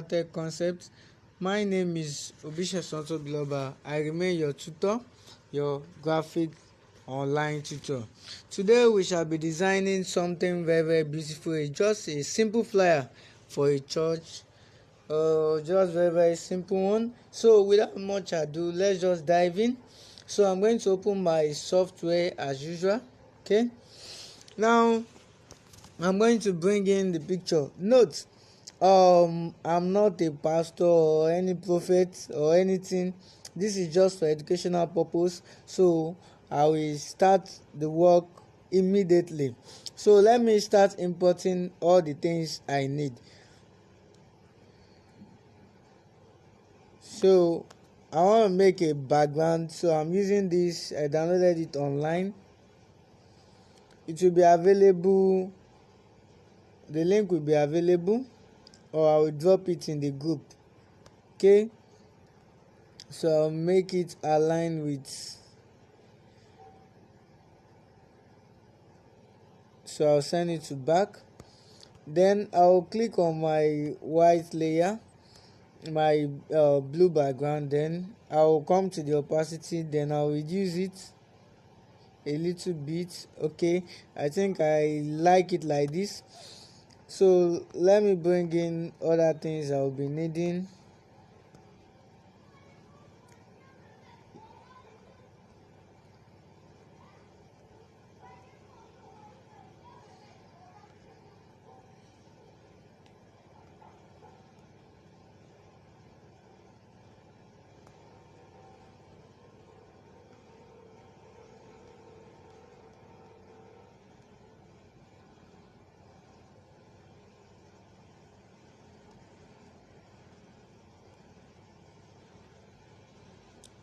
Tech Concepts. My name is Obisha Santo Global. I remain your tutor, your graphic online tutor. Today we shall be designing something very beautiful. It's just a simple flyer for a church. Just very simple one. So without much ado, let's just dive in. So I'm going to open my software as usual. Okay. Now I'm going to bring in the picture. Note, I'm not a pastor or any prophet or anything. This is just for educational purpose. So I will start the work immediately. So let me start importing all the things I need. So I want to make a background. So I'm using this. I downloaded it online. It will be available. The link will be available, or I will drop it in the group. Okay, so I'll make it align with, so I'll send it to back. Then I'll click on my white layer, my blue background. Then I'll come to the opacity, then I'll reduce it a little bit. Okay, I think I like it like this. So let me bring in other things I'll be needing.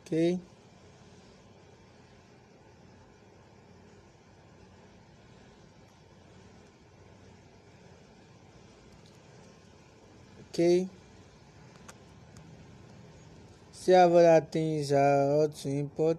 Okay, okay. Still have other things I ought to import.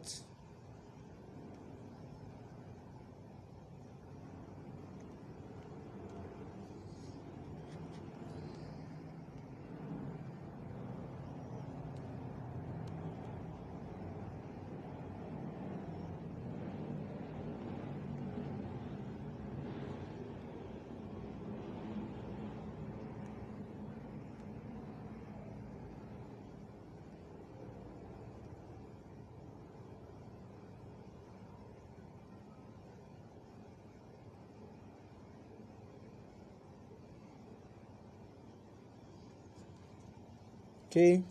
Okay,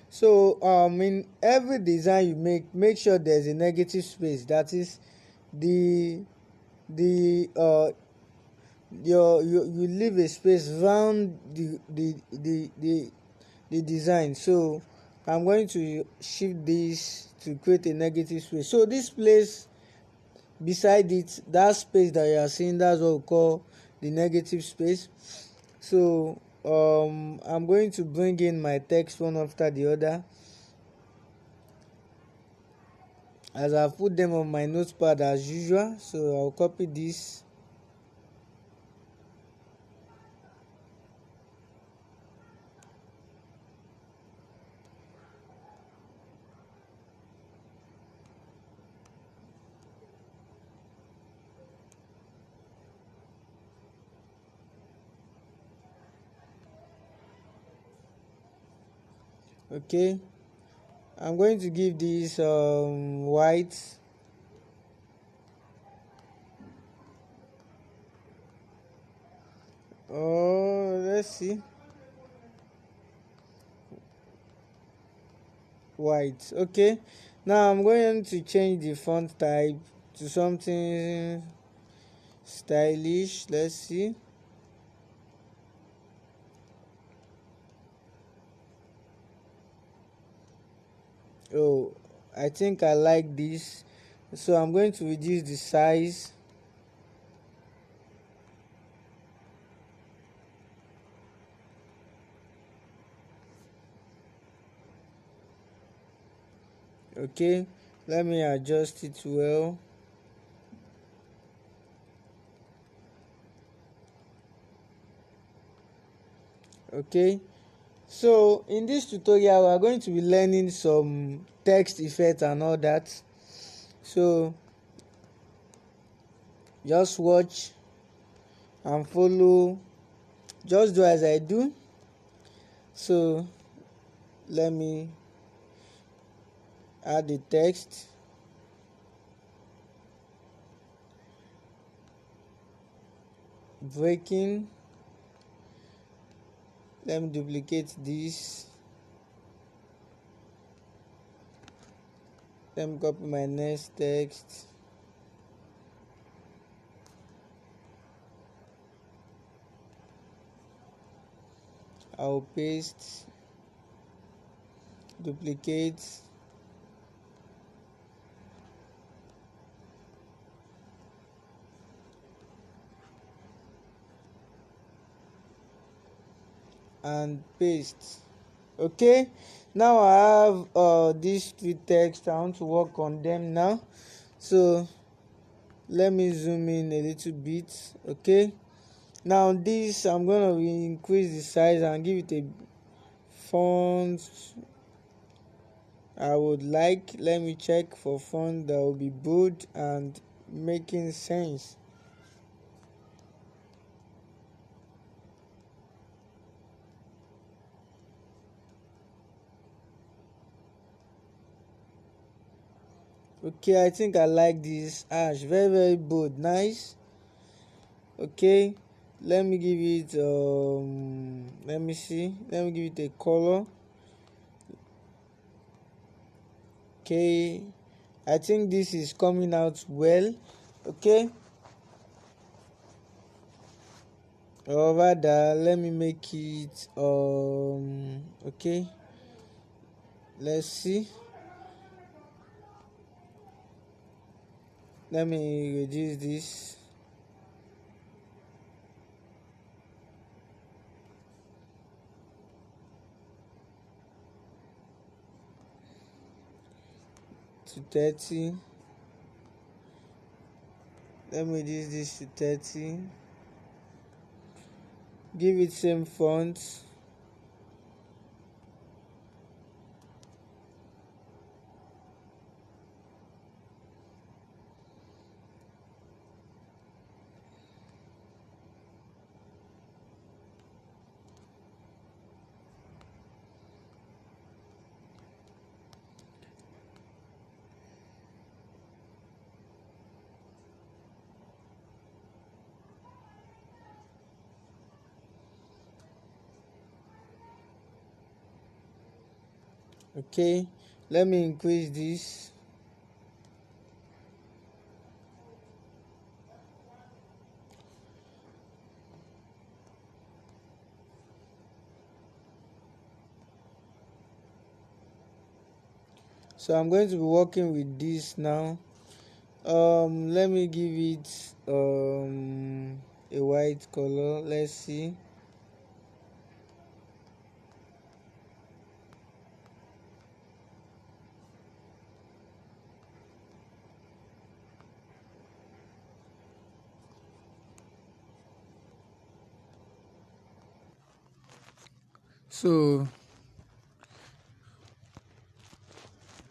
so in every design you make sure there's a negative space. That is the the you leave a space around the design. So I'm going to shift this to create a negative space. So this place beside it, that space that you are seeing, that's what we call the negative space. So I'm going to bring in my text one after the other, as I've put them on my notepad as usual. So I'll copy this. Okay, I'm going to give this white. Oh, let's see, white. Okay, now I'm going to change the font type to something stylish. Let's see. Oh, I think I like this, so I'm going to reduce the size. Okay, let me adjust it well. Okay, so in this tutorial we are going to be learning some text effects and all that. So just watch and follow, just do as I do. So let me add the text. Breaking. Let me duplicate this. Let me copy my next text. I'll paste, duplicate, and paste. Okay, now I have these three texts. I want to work on them now. So let me zoom in a little bit. Okay, now this I'm gonna increase the size and give it a font I would like. Let me check for font that will be bold and making sense. Okay, I think I like this ash, very bold, nice. Okay, let me give it let me see, let me give it a color. Okay, I think this is coming out well. Okay, or rather let me make it okay, let's see, let me reduce this. To 30. Let me reduce this to 30. Give it same font. Okay, let me increase this. So I'm going to be working with this now. Let me give it a white color. Let's see. So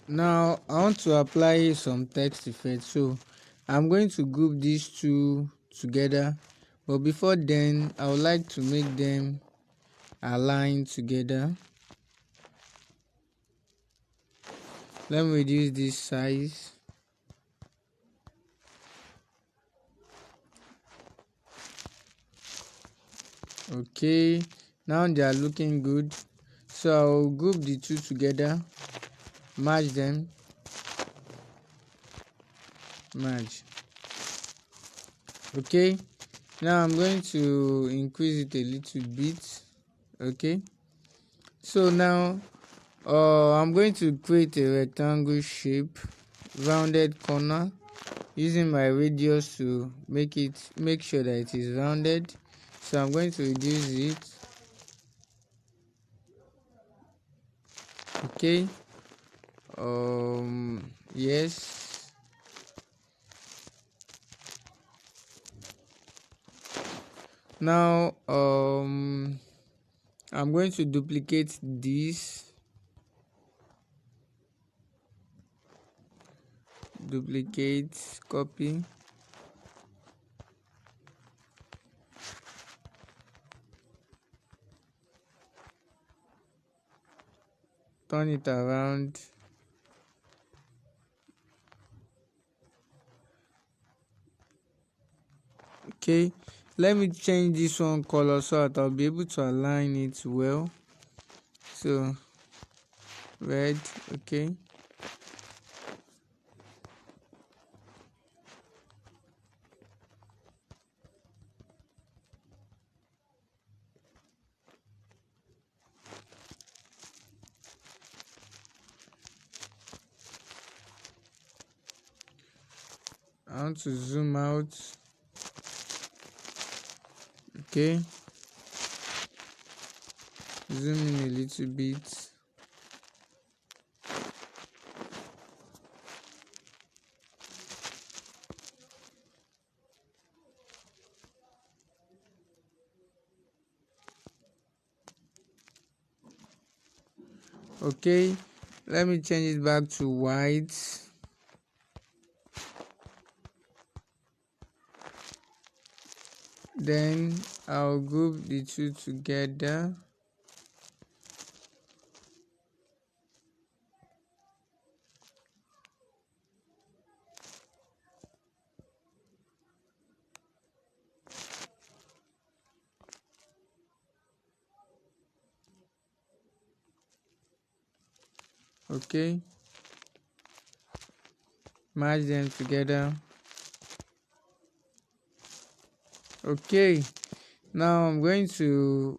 now I want to apply some text effects. So I'm going to group these two together, but before then I would like to make them align together. Let me reduce this size. Okay, now they are looking good. So I'll group the two together, merge them, merge. Okay, now I'm going to increase it a little bit. Okay, so now I'm going to create a rectangle shape, rounded corner, using my radius to make sure that it is rounded. So I'm going to reduce it. Okay, Yes. Now I'm going to duplicate this, copy, turn it around. Okay, let me change this one color so that I'll be able to align it well. So red. Okay, I want to zoom out. Okay, zoom in a little bit. Okay, let me change it back to white. Then I'll group the two together. Okay, merge them together. Okay, now I'm going to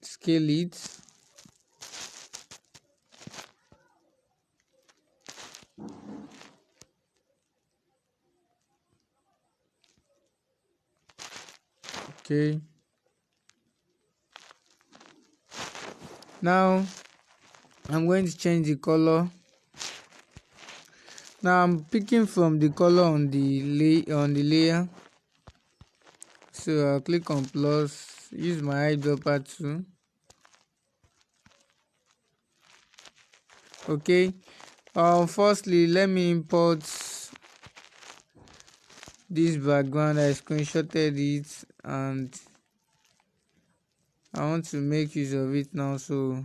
scale it. Okay, now I'm going to change the color. Now I'm picking from the color on the layer. So I'll click on plus, use my eyedropper tool. Okay, firstly let me import this background. I screenshotted it and I want to make use of it now, so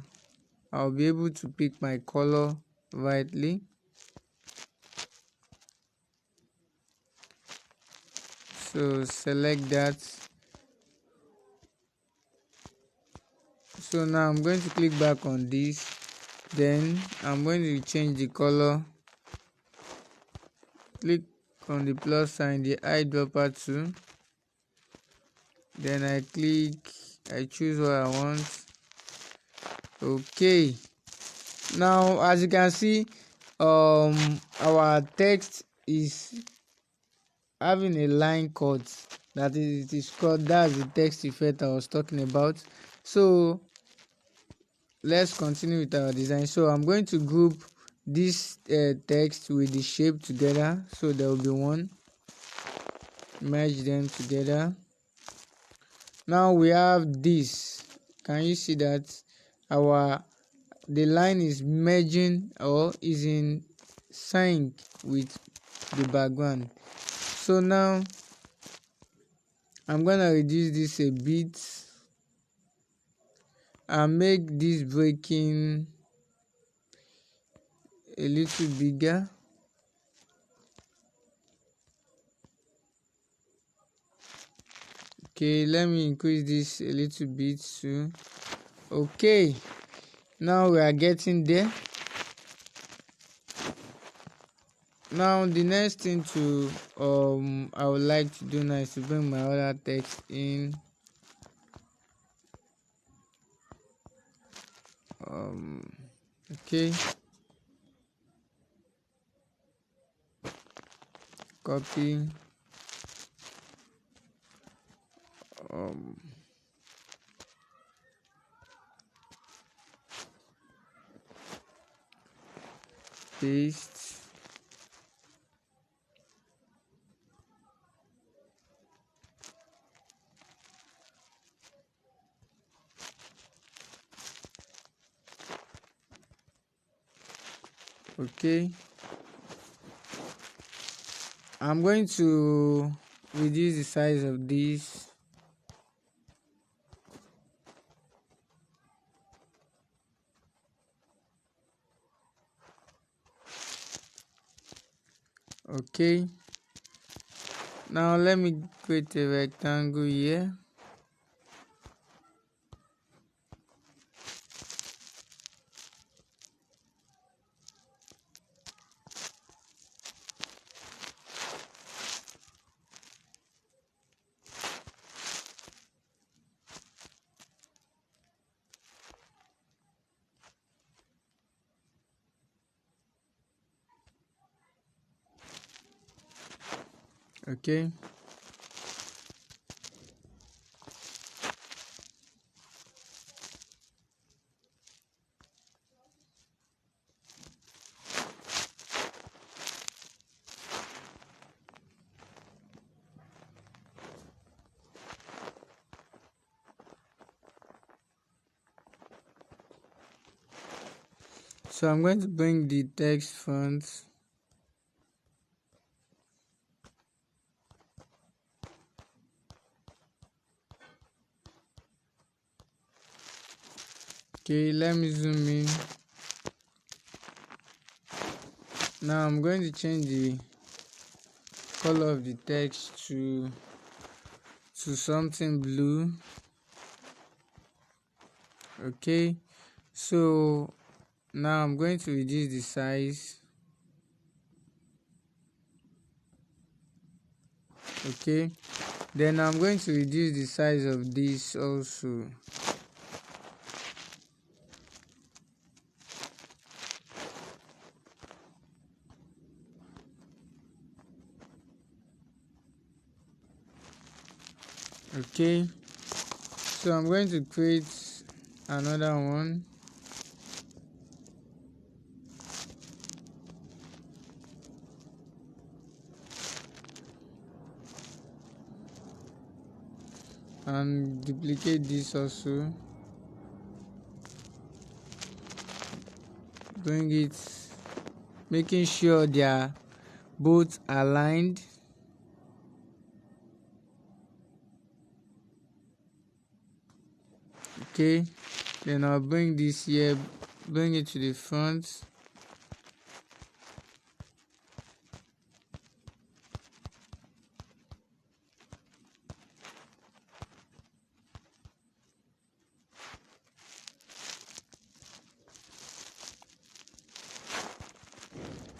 I'll be able to pick my color rightly. So select that. So now I'm going to click back on this, then I'm going to change the color. Click on the plus sign, the eyedropper tool, then I choose what I want. Okay, now as you can see, our text is having a line cut. That is, it is called, that's the text effect I was talking about. So let's continue with our design. So I'm going to group this text with the shape together, so there will be one. Merge them together. Now we have this. Can you see that the line is merging or is in sync with the background? So now I'm gonna reduce this a bit and make this breaking a little bigger. Okay, let me increase this a little bit too. Okay, now we are getting there. Now the next thing to I would like to do now is to bring my other text in. Okay, copy, paste. Okay, I'm going to reduce the size of this. Okay, now let me create a rectangle here. Okay, so I'm going to bring the text font. Okay, let me zoom in. Now I'm going to change the color of the text to something blue. Okay, so now I'm going to reduce the size. Okay, then I'm going to reduce the size of this also. Okay, so I'm going to create another one. And duplicate this also. Bring it, making sure they are both aligned. Okay, then I'll bring this here, bring it to the front.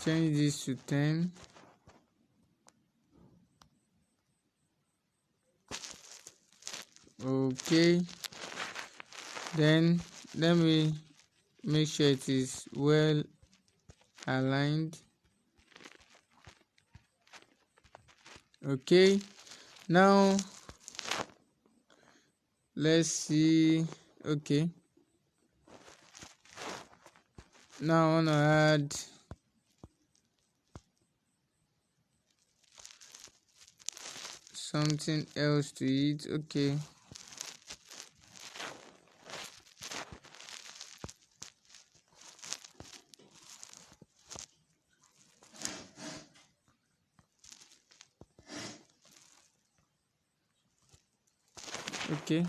Change this to 10. Okay, then let me make sure it is well aligned. Okay, now let's see. Okay, now I want to add something else to it. Okay, okay,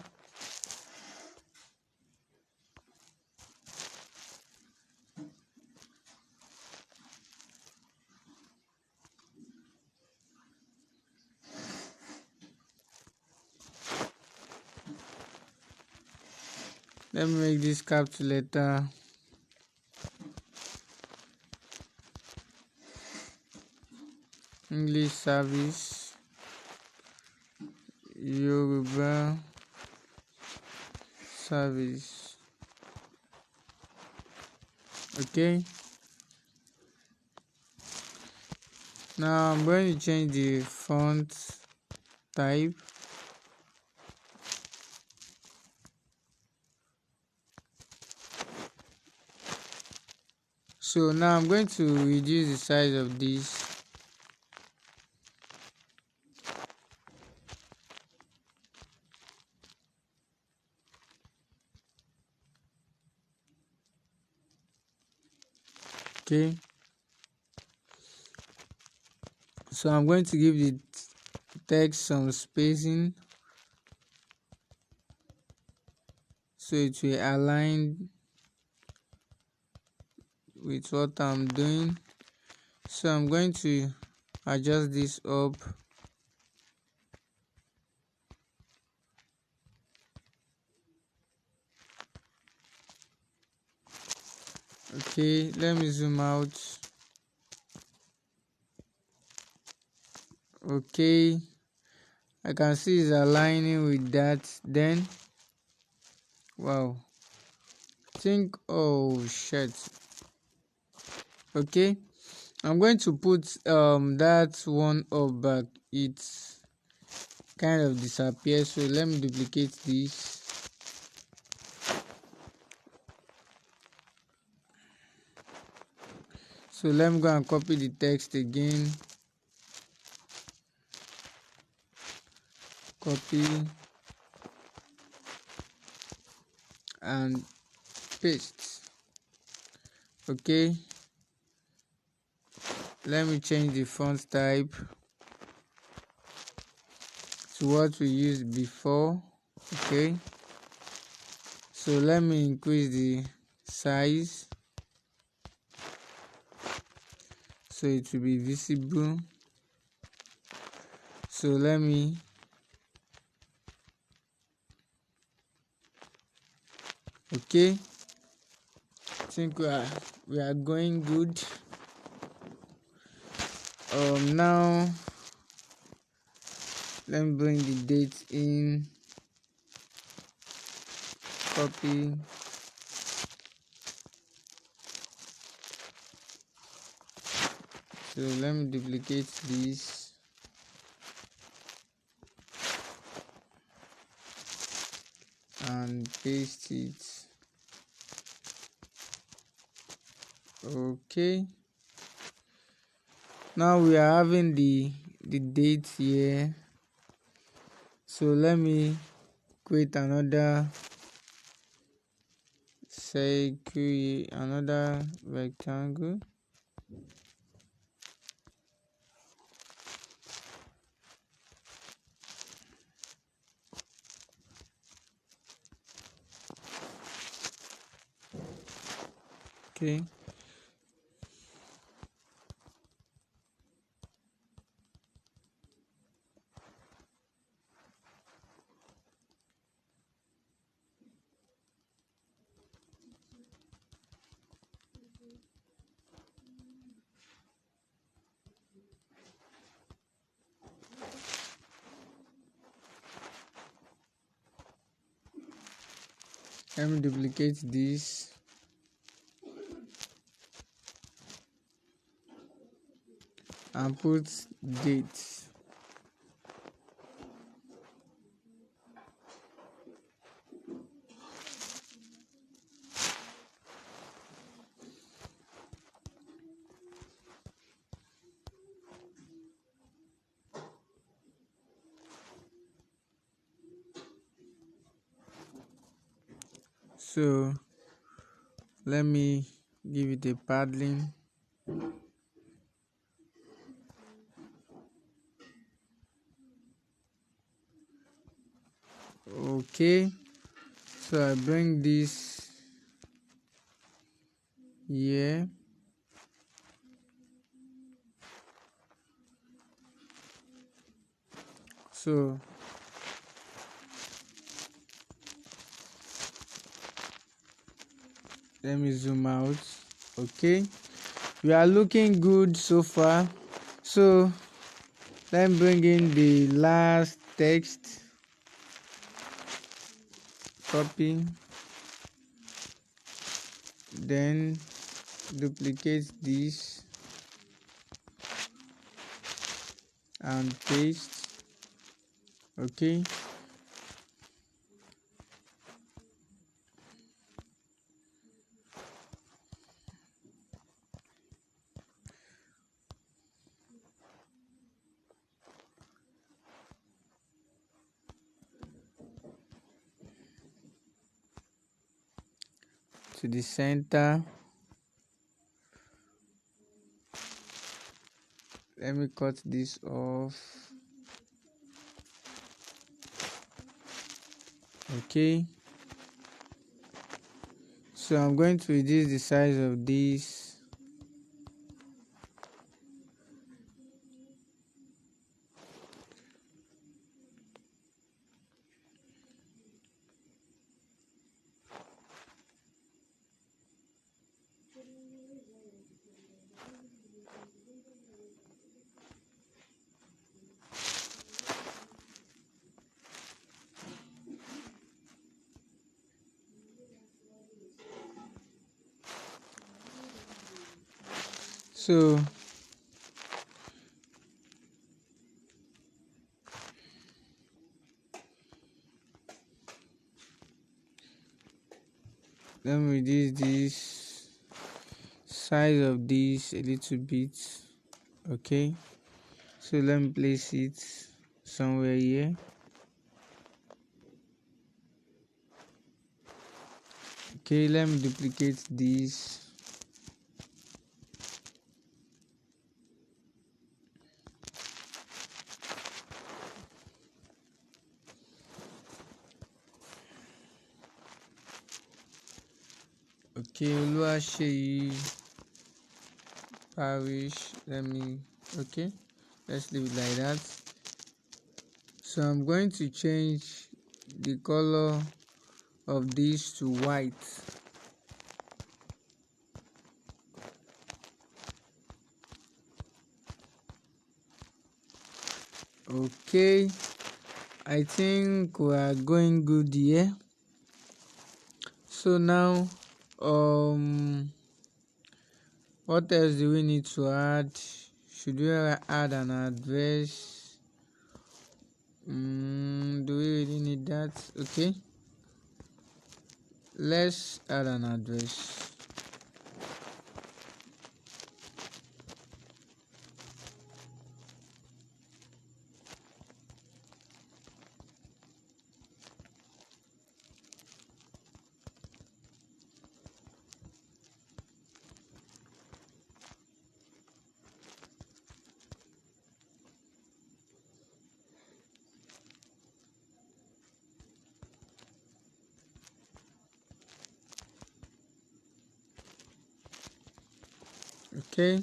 let me make this capital letter. English Service Yoruba Service. Okay, now I'm going to change the font type. So now I'm going to reduce the size of this. Okay, so I'm going to give the text some spacing so it will align with what I'm doing. So I'm going to adjust this up. Okay, let me zoom out. Okay, I can see it's aligning with that. Then wow, oh shit. Okay, I'm going to put that one up back. It's kind of disappears, so let me duplicate this. So let me go and copy the text again. Copy and paste. Okay, let me change the font type to what we used before. Okay, so let me increase the size so it will be visible. So let me okay, I think we are going good. Now let me bring the date in. Copy. So let me duplicate this. And paste it. Okay, now we are having the date here. So let me create another circle, another rectangle. Okay, let me duplicate this. And put date. So let me give it a padding. Okay, so I bring this here. So let me zoom out. Okay, we are looking good so far. So let me bring in the last text. Copy, then duplicate this and paste. Okay, to the center. Let me cut this off. Okay, so I'm going to reduce the size of this. So let me reduce this size of this a little bit. Okay, so let me place it somewhere here. Okay, let me duplicate this. Okay, Oluwaseyi Parish. Okay, let's leave it like that. So I'm going to change the color of this to white. Okay, I think we are going good here. So now what else do we need to add? Should we add an address? Do we really need that? Okay, let's add an address. Okay,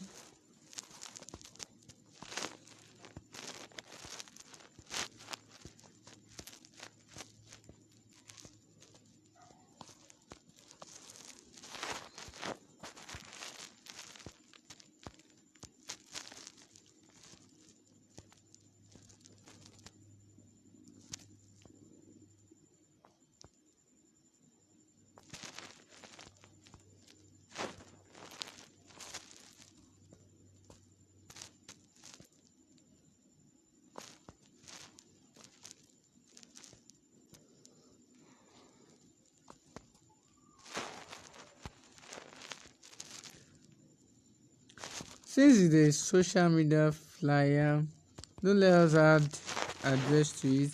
since it's a social media flyer, don't let us add address to it.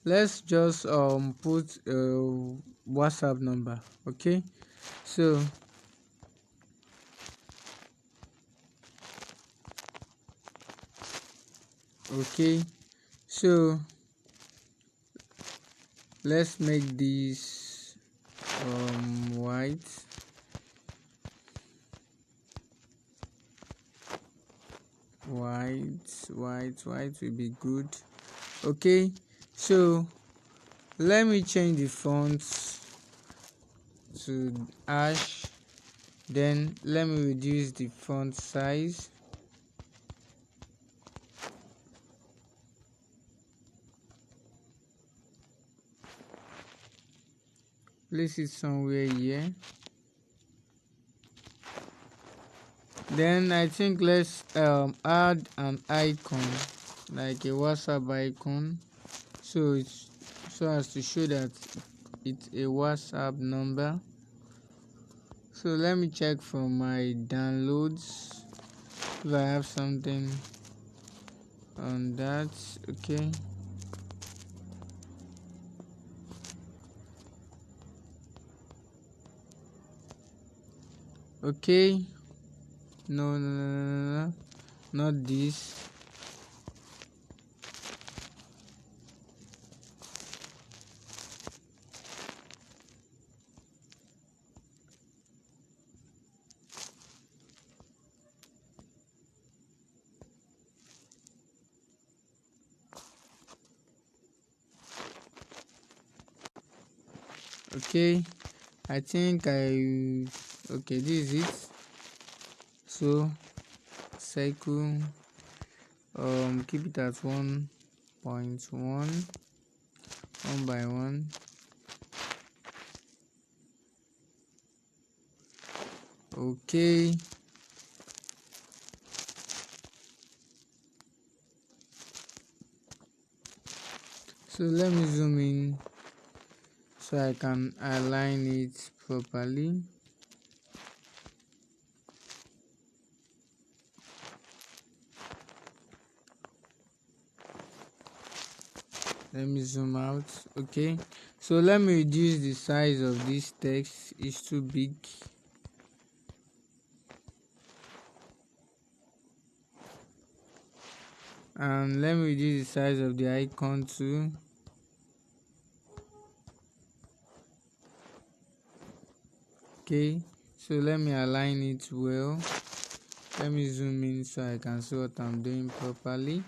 Let's just put a WhatsApp number. Okay, so let's make this white. White will be good. Okay, so let me change the font to Ash, then let me reduce the font size. Place it somewhere here. Then I think let's add an icon, like a WhatsApp icon, so as to show that it's a WhatsApp number. So let me check from my downloads if I have something on that. Okay, Okay, no, no, no, no, no, not this. Okay, I think okay, this is it. So cycle, keep it at 1.1, 1 by 1. Okay, so let me zoom in so I can align it properly. Let me zoom out. Okay, so let me reduce the size of this text. It's too big. And let me reduce the size of the icon too. Okay, so let me align it well. Let me zoom in so I can see what I'm doing properly.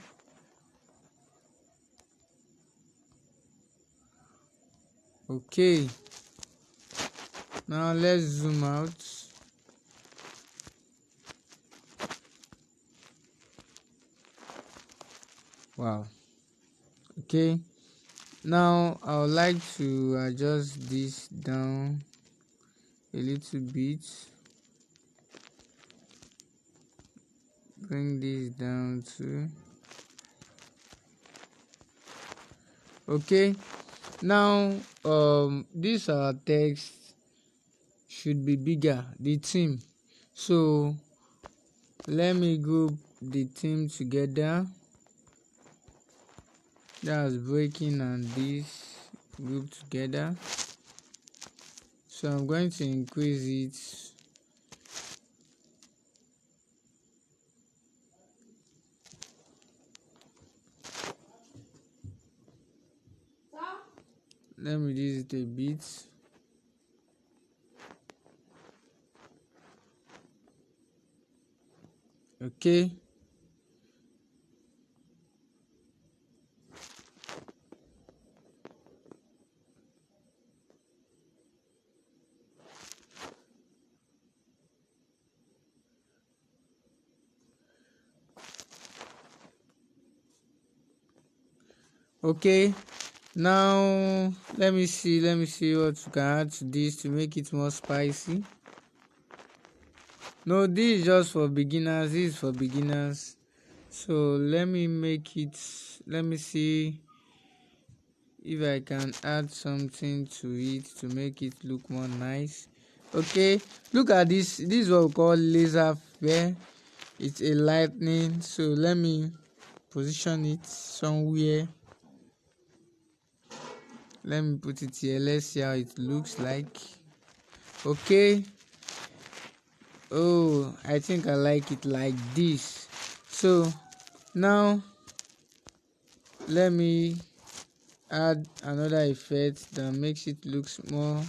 Okay, now let's zoom out. Wow. Okay, now I would like to adjust this down a little bit. Bring this down too. Okay, now this our text should be bigger, the theme. So let me group the theme together. That's breaking and this group together. So I'm going to increase it. Let me reduce it a bit. Okay, okay, now let me see what you can add to this to make it more spicy. No, this is just for beginners. This is for beginners. So let me see if I can add something to it to make it look more nice. Okay, look at this. This is what we call laser flare. It's a lightning. So let me position it somewhere. Let me put it here. Let's see how it looks like. Okay, oh, I think I like it like this. So now let me add another effect that makes it look more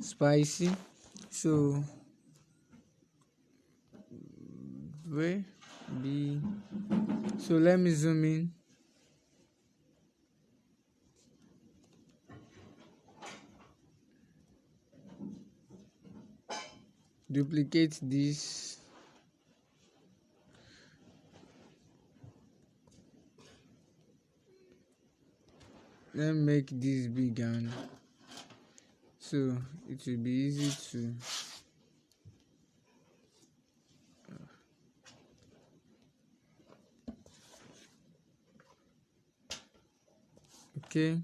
spicy. So where be so let me zoom in. Duplicate this. Let me make this big, and so it will be easy to okay.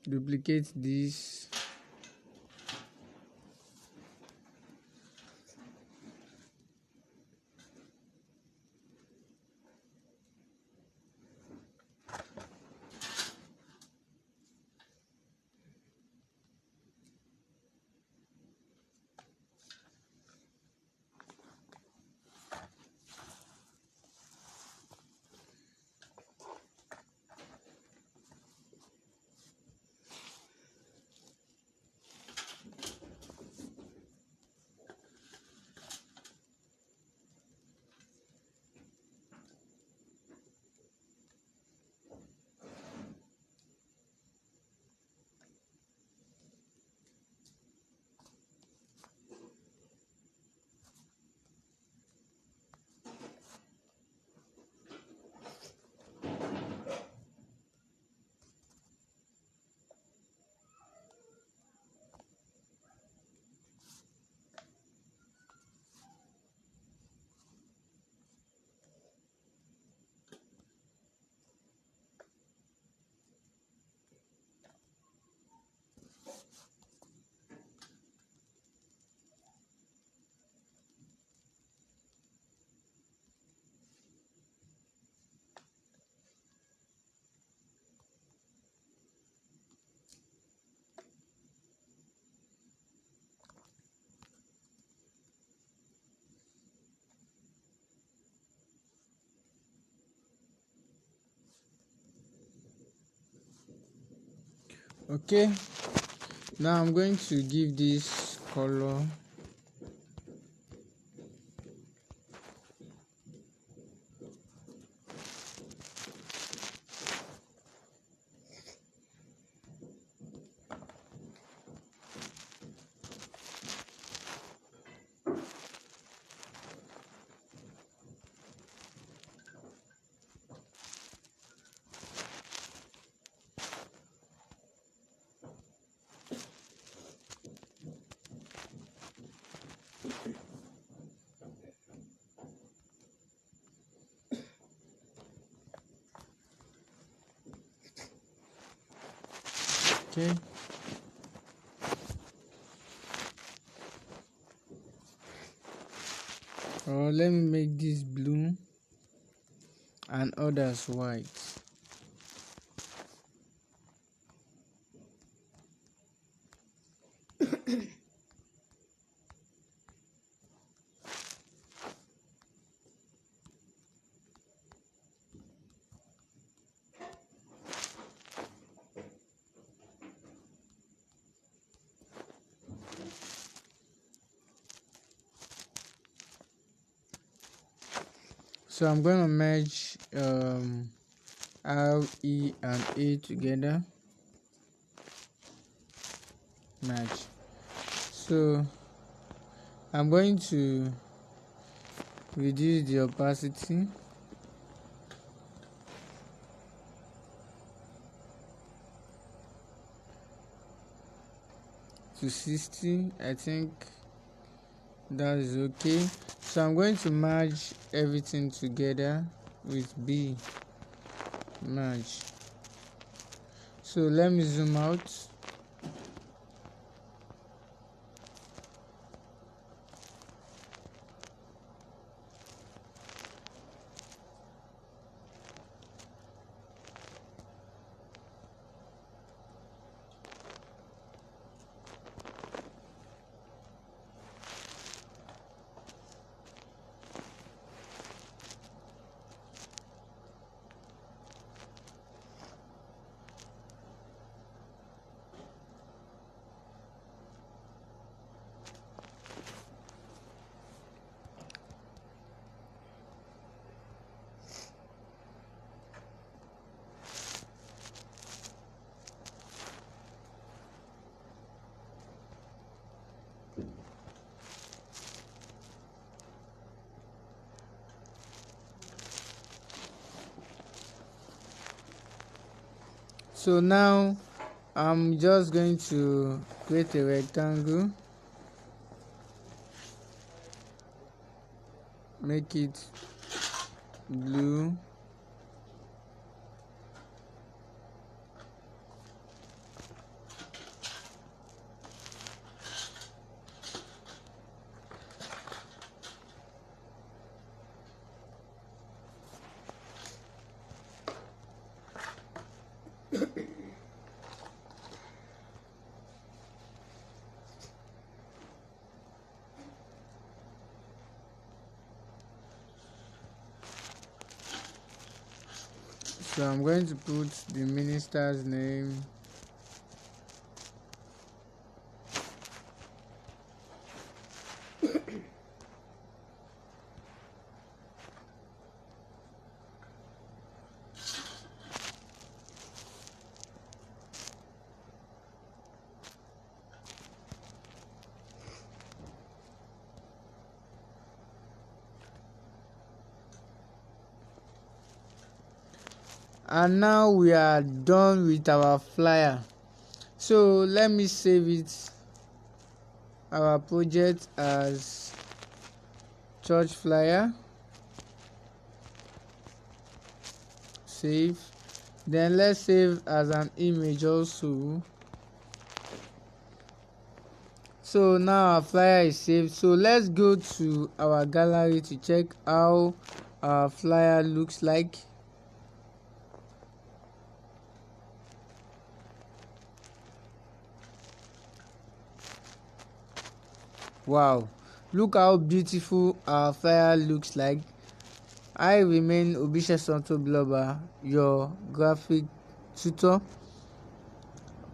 Duplicate this. Okay, now I'm going to give this color. Okay, let me make this blue and others white. So I'm going to merge R, E and A together. Merge. So I'm going to reduce the opacity to 60. I think that is okay. So I'm going to merge everything together with B. Merge. So let me zoom out. So now I'm just going to create a rectangle, make it blue, so I'm going to put the minister's name. And now we are done with our flyer. So let me save it, our project, as church flyer. Save. Then let's save as an image also. So now our flyer is saved. So let's go to our gallery to check how our flyer looks like. Wow, look how beautiful our flyer looks like. I remain Obisha Santo Bloba, your graphic tutor.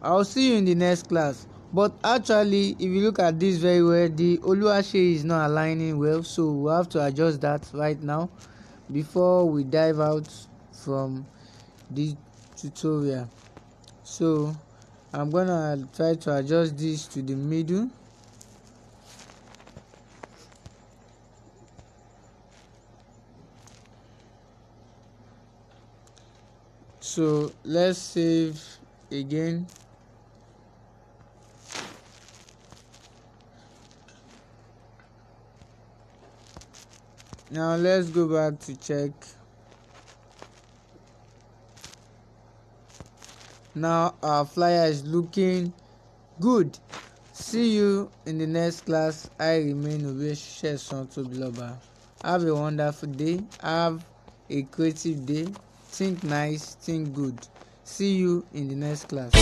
I'll see you in the next class. But actually, if you look at this very well, the Oluwase is not aligning well, so we'll have to adjust that right now before we dive out from this tutorial. So I'm gonna try to adjust this to the middle. So let's save again. Now let's go back to check. Now our flyer is looking good. See you in the next class. I remain Obeshe Santo Biloba. Have a wonderful day. Have a creative day. Think nice, think good. See you in the next class.